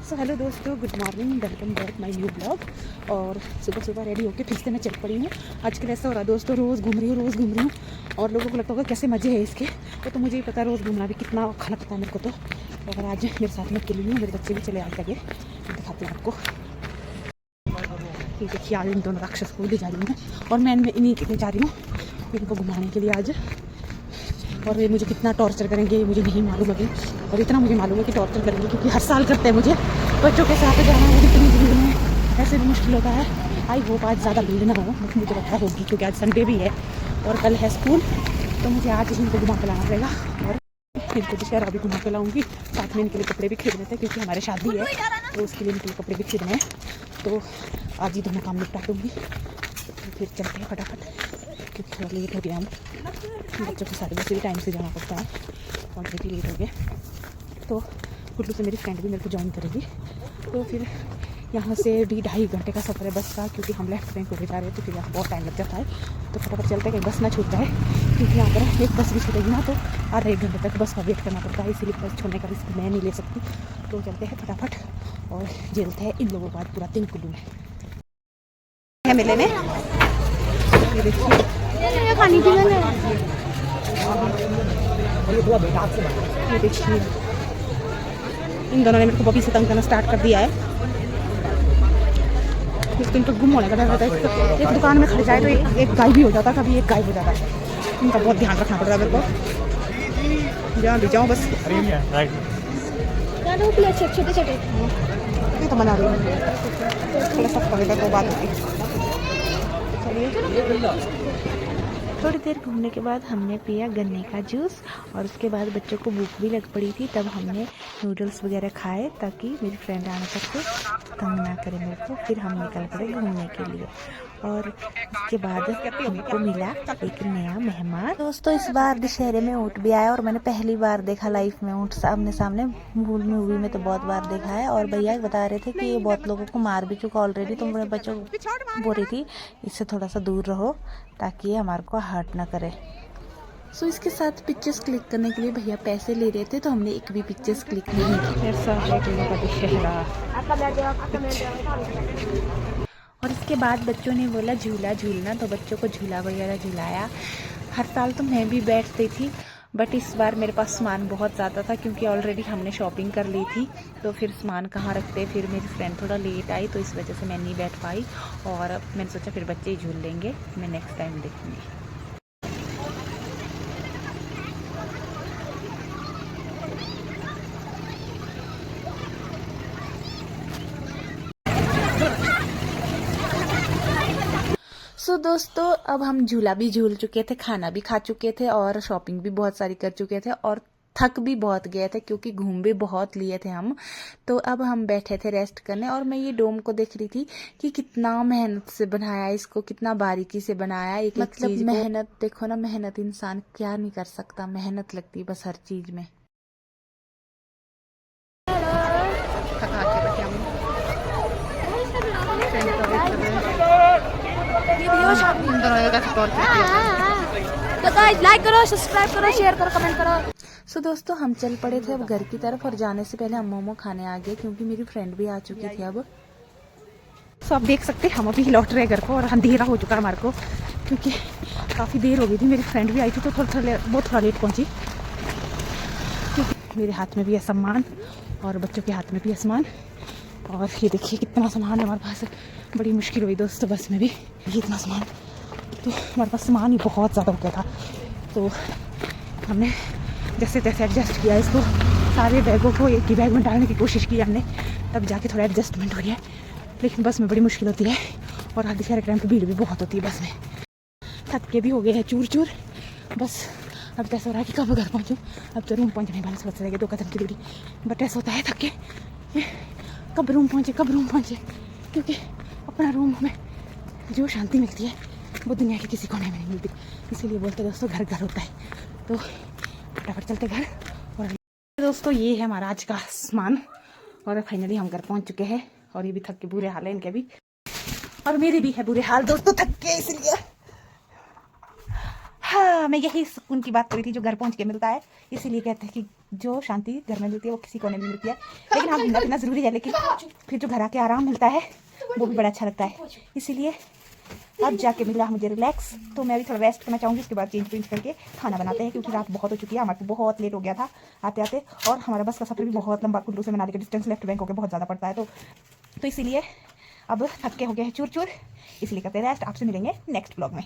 So hello दोस्तों, good morning, welcome back my new blog. और सुबह सुबह रेडी होकर फिर से मैं चल पड़ी हूँ। आजकल ऐसा हो रहा है दोस्तों, रोज़ घूम रही हूँ और लोगों को लगता होगा कैसे मज़े है इसके। तो मुझे ही पता है रोज़ घूमना भी कितना औखा लगता है मेरे को। तो अगर आज मेरे साथ में अकेली हूँ, मेरे बच्चे भी चले आए लगे, दिखाती हूँ आपको। ये देखिए, आज इन दोनों राक्षस को ले जा रही हूँ और मैं इन्हीं के लिए जा रही हूँ इनको घुमाने के लिए आज। और ये मुझे कितना टॉर्चर करेंगे मुझे नहीं मालूम अभी, और इतना मुझे मालूम है कि टॉर्चर करेंगे क्योंकि हर साल करते हैं मुझे। बच्चों के साथ जाना है इतनी भीड़ में, ऐसे भी मुश्किल होता है। आई होप आज ज़्यादा भीड़ ना हो, मुझे लगता है होगी क्योंकि आज संडे भी है और कल है स्कूल। तो मुझे आज इनको घुमा के लाना पड़ेगा और इनको दशहरा भी घुमा के लाऊंगी। साथ में इनके लिए कपड़े भी खरीदने थे क्योंकि हमारे शादी है, तो उसके लिए इनके लिए कपड़े भी खरीदने हैं। तो आज ही दोनों काम निपटा दूँगी, तो फिर चलते हैं फटाफट क्योंकि थोड़ा लेट हो गया। हम बच्चों के साथ वैसे भी टाइम से जाना पड़ता है, ऑलरेडी लेट हो गए। तो कुल्लू से मेरी फ्रेंड भी मेरे को ज्वाइन करेगी। तो फिर यहाँ से भी 2.5 घंटे का सफ़र है बस का, क्योंकि हम लेफ्ट बैंक होके जा रहे हैं तो फिर यहाँ बहुत टाइम लग जाता है। तो फटाफट चलते हैं कहीं बस ना छूट जाए, क्योंकि यहाँ पर एक बस भी छूटेगी ना तो आधा 1 घंटे तक बस का वेट करना पड़ता है, इसीलिए बस छोड़ने का रिस्क मैं नहीं ले सकती। तो चलते हैं फटाफट और झेलते हैं इन लोगों को आज पूरा दिन कुल्लू में मेले में। ये देखिए खानी थी मैंने, ये देखिए इन दोनों ने मेरे को बॉबी से तंग करना स्टार्ट कर दिया है। इसको इनको गुम होने का डर रहता है। एक दुकान में खड़े जाए तो एक गायब भी हो जाता है, कभी एक गायब हो जाता है। इनका बहुत ध्यान रखना पड़ रहा है मेरे को, जहाँ भी जाऊँ बस। छोटे छोटे ये तो मना रही हूँ, थोड़ा सा पड़ेगा तो बात होगी। थोड़ी देर घूमने के बाद हमने पिया गन्ने का जूस और उसके बाद बच्चों को भूख भी लग पड़ी थी, तब हमने नूडल्स वगैरह खाए ताकि मेरी फ्रेंड आने तक से तंग ना करे मेरे को। फिर हम निकल पड़े घूमने के लिए और उसके बाद हमको मिला एक नया मेहमान। दोस्तों, इस बार दशहरे में ऊँट भी आया और मैंने पहली बार देखा लाइफ में ऊँट सामने सामने। मूवी में तो बहुत बार देखा है और भैया बता रहे थे कि ये बहुत लोगों को मार भी चुका ऑलरेडी। तो मेरे बच्चों को बोल रही थी इससे थोड़ा सा दूर रहो ताकि ये हमारे को हर्ट ना करे। सो इसके साथ पिक्चर्स क्लिक करने के लिए भैया पैसे ले रहे थे, तो हमने एक भी पिक्चर्स क्लिक नहीं की। ऐसा है दशहरा। और इसके बाद बच्चों ने बोला झूला झूलना, तो बच्चों को झूला वगैरह झुलाया। हर साल तो मैं भी बैठती थी, बट इस बार मेरे पास सामान बहुत ज़्यादा था क्योंकि ऑलरेडी हमने शॉपिंग कर ली थी। तो फिर सामान कहाँ रखते, फिर मेरी फ्रेंड थोड़ा लेट आई तो इस वजह से मैं नहीं बैठ पाई और मैंने सोचा फिर बच्चे ही झूल लेंगे, मैं नेक्स्ट टाइम देखूँगी। सो दोस्तों, अब हम झूला भी झूल चुके थे, खाना भी खा चुके थे और शॉपिंग भी बहुत सारी कर चुके थे और थक भी बहुत गए थे क्योंकि घूम भी बहुत लिए थे हम। तो अब हम बैठे थे रेस्ट करने और मैं ये डोम को देख रही थी कि कितना मेहनत से बनाया, इसको कितना बारीकी से बनाया। एक मतलब मेहनत देखो ना, मेहनत इंसान क्या नहीं कर सकता, मेहनत लगती है बस हर चीज में। तो गाइस लाइक करो, सब्सक्राइब करो, शेयर करो, कमेंट करो। सो दोस्तों, हम चल पड़े थे अब घर की तरफ और जाने से पहले हम मोमो खाने आ गए क्योंकि मेरी फ्रेंड भी आ चुकी थी अब। सो आप देख सकते हैं हम अभी लौट रहे घर को और अंधेरा हो चुका है हमारे को क्योंकि काफ़ी देर हो गई थी। मेरी फ्रेंड भी आई थी तो थोड़ा लेट पहुंची क्योंकि मेरे हाथ में भी है सामान और बच्चों के हाथ में भी है सामान। और ये देखिए कितना सामान है हमारे पास, बड़ी मुश्किल हुई दोस्तों बस में भी, ये इतना सामान। तो हमारे पास सामान ही बहुत ज़्यादा हो गया था, तो हमने जैसे तैसे एडजस्ट किया इसको, सारे बैगों को एक ही बैग में डालने की कोशिश की हमने, तब जाके थोड़ा एडजस्टमेंट हो गया। लेकिन बस में बड़ी मुश्किल होती है और आगे शहर टाइम पर भीड़ भी बहुत होती है बस में। थक के भी हो गए हैं चूर चूर, बस अब तो ऐसा हो रहा है कि कब घर पहुँचूँ। अब तो रूम पहुँचने वाले सोच रहे 2 कदम की दूरी, बट ऐसा होता है थक के कब रूम पहुँचे, क्योंकि अपना रूम में जो शांति मिलती है वो दुनिया के किसी कोने में नहीं मिलती। इसीलिए बोलते दोस्तों घर घर होता है। तो फटाफट चलते घर। और दोस्तों ये है हमारा आज का सामान और फाइनली हम घर पहुंच चुके हैं और ये भी थक के बुरे हाल है इनके भी और मेरे भी है बुरे हाल दोस्तों थक के, इसलिए हाँ मैं यही सुकून की बात करी थी जो घर पहुंच के मिलता है। इसीलिए कहते हैं कि जो शांति घर में मिलती है वो किसी को नहीं मिलती है। लेकिन हाँ, घूमना फिरना ज़रूरी है, लेकिन फिर जो घर आके आराम मिलता है वो भी बड़ा अच्छा लगता है। इसीलिए अब जाके मिला मुझे रिलैक्स, तो मैं भी थोड़ा रेस्ट करना चाहूँगी। उसके बाद चेंज करके खाना बनाते हैं, क्योंकि रात बहुत हो चुकी है, हमारे को बहुत लेट हो गया था आते आते, और हमारा बस का सफ़र भी बहुत लंबा, कुल्लू से मनाली का डिस्टेंस लेफ्ट बैंक होकर बहुत ज़्यादा पड़ता है। तो इसीलिए अब थक के हो गए हैं चूर चूर, इसलिए करते रेस्ट। आपसे मिलेंगे नेक्स्ट ब्लॉग में।